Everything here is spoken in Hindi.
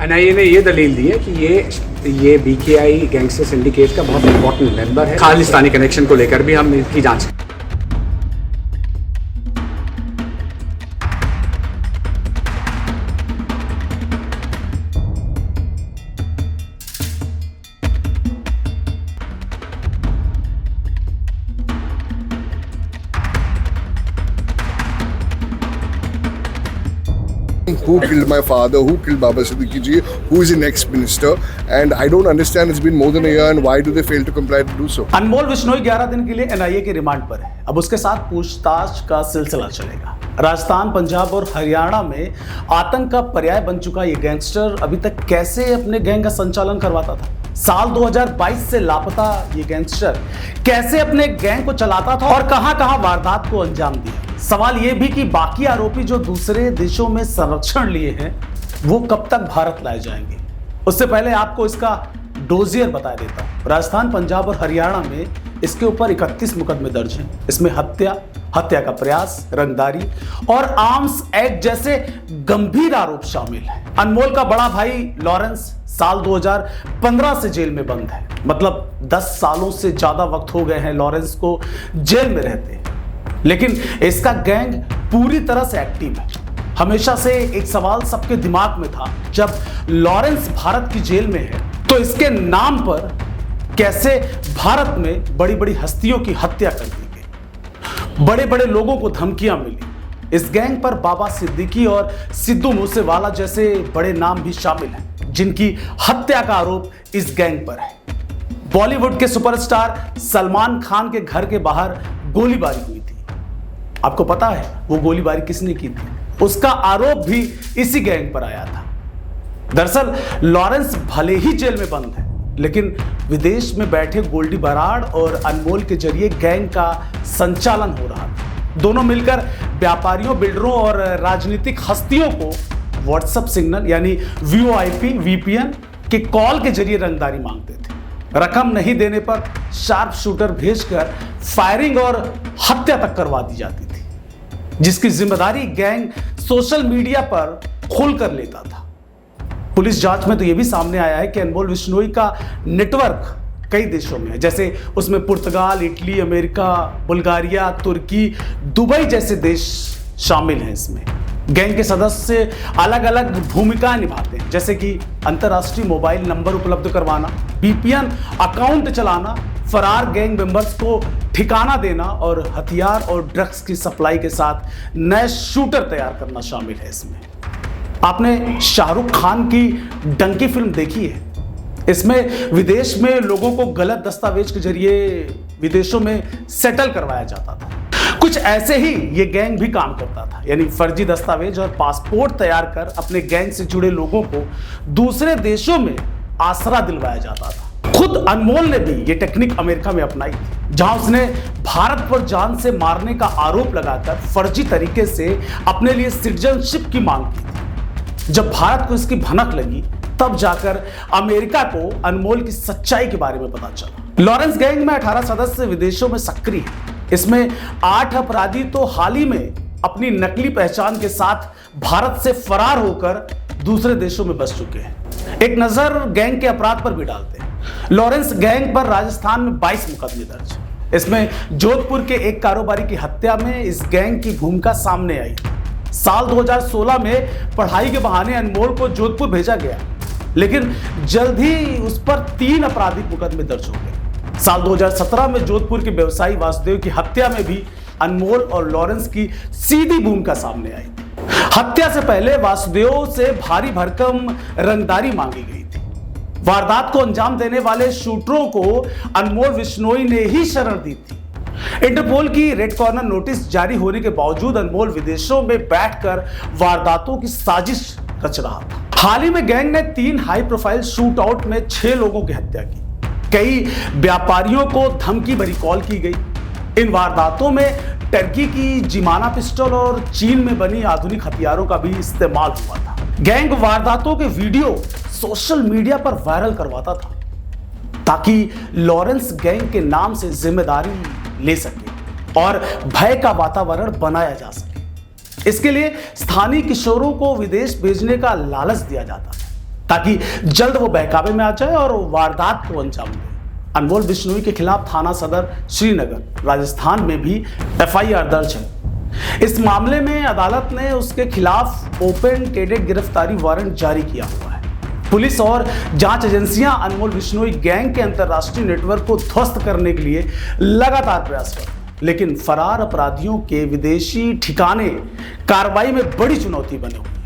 एनआईए ने ये दलील दी है कि ये बीकेआई गैंगस्टर सिंडिकेट का बहुत इंपॉर्टेंट मेंबर है। खालिस्तानी कनेक्शन को लेकर भी हम इसकी जांच Who killed my father? Who killed Baba Siddiqui ji? Who is the next minister? And I don't understand. It's been more than a year, and why do they fail to comply to do so? अनमोल बिश्नोई 11 दिन के लिए एनआईए के रिमांड पर है। अब उसके साथ पूछताछ का सिलसिला चलेगा। राजस्थान, पंजाब और हरियाणा में आतंक का पर्याय बन चुका ये गैंगस्टर अभी तक कैसे अपने गैंग का संचालन करवाता था? साल 2022 से लापता ये गैंगस्टर कैसे अपने गैंग को चलाता था और कहां-कहां वारदात को अंजाम दिया? सवाल यह भी कि बाकी आरोपी जो दूसरे देशों में संरक्षण लिए हैं वो कब तक भारत लाए जाएंगे। उससे पहले आपको इसका डोजियर बता देता हूं। राजस्थान, पंजाब और हरियाणा में इसके ऊपर 31 मुकदमे दर्ज हैं। इसमें हत्या का प्रयास, रंगदारी और आर्म्स एक्ट जैसे गंभीर आरोप शामिल हैं। अनमोल का बड़ा भाई लॉरेंस साल 2015 से जेल में बंद है। मतलब 10 सालों से ज्यादा वक्त हो गए हैं लॉरेंस को जेल में रहते हैं, लेकिन इसका गैंग पूरी तरह से एक्टिव है। हमेशा से एक सवाल सबके दिमाग में था, जब लॉरेंस भारत की जेल में है तो इसके नाम पर कैसे भारत में बड़ी बड़ी हस्तियों की हत्या कर दी गई, बड़े बड़े लोगों को धमकियां मिली। इस गैंग पर बाबा सिद्दीकी और सिद्धू मूसेवाला जैसे बड़े नाम भी शामिल हैं, जिनकी हत्या का आरोप इस गैंग पर है। बॉलीवुड के सुपरस्टार सलमान खान के घर के बाहर गोलीबारी हुई थी। आपको पता है वो गोलीबारी किसने की थी? उसका आरोप भी इसी गैंग पर आया था। दरअसल लॉरेंस भले ही जेल में बंद है, लेकिन विदेश में बैठे गोल्डी बराड़ और अनमोल के जरिए गैंग का संचालन हो रहा था। दोनों मिलकर व्यापारियों, बिल्डरों और राजनीतिक हस्तियों को व्हाट्सएप सिग्नल यानी वीओआईपी, वीपीएन के कॉल के जरिए रंगदारी मांगते थे। रकम नहीं देने पर शार्प शूटर भेजकर फायरिंग और हत्या तक करवा दी जाती थी, जिसकी जिम्मेदारी गैंग सोशल मीडिया पर खुलकर लेता था। पुलिस जांच में तो यह भी सामने आया है कि अनमोल बिश्नोई का नेटवर्क कई देशों में है, जैसे उसमें पुर्तगाल, इटली, अमेरिका, बुल्गारिया, तुर्की, दुबई जैसे देश शामिल हैं। इसमें गैंग के सदस्य अलग अलग भूमिकाएं निभाते हैं, जैसे कि अंतर्राष्ट्रीय मोबाइल नंबर उपलब्ध करवाना, वीपीएन अकाउंट चलाना, फरार गैंग मेंबर्स को ठिकाना देना और हथियार और ड्रग्स की सप्लाई के साथ नए शूटर तैयार करना शामिल है। इसमें आपने शाहरुख खान की डंकी फिल्म देखी है। इसमें विदेश में लोगों को गलत दस्तावेज के जरिए विदेशों में सेटल करवाया जाता था। कुछ ऐसे ही ये गैंग भी काम करता था, यानी फर्जी दस्तावेज और पासपोर्ट तैयार कर अपने गैंग से जुड़े लोगों को दूसरे देशों में आसरा दिलवाया जाता था। खुद अनमोल ने भी ये टेक्निक अमेरिका में अपनाई थी, जहां उसने भारत पर जान से मारने का आरोप लगाकर फर्जी तरीके से अपने लिए सिटीजनशिप की मांग की थी। जब भारत को इसकी भनक लगी, तब जाकर अमेरिका को अनमोल की सच्चाई के बारे में पता चला। लॉरेंस गैंग में 18 सदस्य विदेशों में सक्रिय हैं। इसमें 8 अपराधी तो हाल ही में अपनी नकली पहचान के साथ भारत से फरार होकर दूसरे देशों में बस चुके हैं। एक नजर गैंग के अपराध पर भी डालते हैं। लॉरेंस गैंग पर राजस्थान में 22 मुकदमे दर्ज। इसमें जोधपुर के एक कारोबारी की हत्या में इस गैंग की भूमिका सामने आई। साल 2016 में पढ़ाई के बहाने अनमोल को जोधपुर भेजा गया, लेकिन जल्द ही उस पर 3 आपराधिक मुकदमे दर्ज हो गए। साल 2017 में जोधपुर के व्यवसायी वासुदेव की हत्या में भी अनमोल और लॉरेंस की सीधी भूमिका सामने आई थी। हत्या से पहले वासुदेव से भारी भरकम रंगदारी मांगी गई थी। वारदात को अंजाम देने वाले शूटरों को अनमोल बिश्नोई ने ही शरण दी थी। इंटरपोल की रेड कॉर्नर नोटिस जारी होने के बावजूद अनमोल विदेशों में बैठकर वारदातों की साजिश रच रहा था। हाल ही में गैंग ने 3 हाई प्रोफाइल शूट आउट में 6 लोगों की हत्या की। कई व्यापारियों को धमकी भरी कॉल की गई। इन वारदातों में टर्की की जिमाना पिस्टल और चीन में बनी आधुनिक हथियारों का भी इस्तेमाल हुआ था। गैंग वारदातों के वीडियो सोशल मीडिया पर वायरल करवाता था, ताकि लॉरेंस गैंग के नाम से जिम्मेदारी ले सके और भय का वातावरण बनाया जा सके। इसके लिए स्थानीय किशोरों को विदेश भेजने का लालच दिया जाता था, ताकि जल्द वो बहकावे में आ जाए और वारदात को अंजाम दे। अनमोल बिश्नोई के खिलाफ थाना सदर श्रीनगर राजस्थान में भी एफआईआर दर्ज है। इस मामले में अदालत ने उसके खिलाफ ओपन टेडेड गिरफ्तारी वारंट जारी किया हुआ है। पुलिस और जांच एजेंसियां अनमोल बिश्नोई गैंग के अंतरराष्ट्रीय नेटवर्क को ध्वस्त करने के लिए लगातार प्रयास कर रही हैं, लेकिन फरार अपराधियों के विदेशी ठिकाने कार्रवाई में बड़ी चुनौती बने हुए हैं।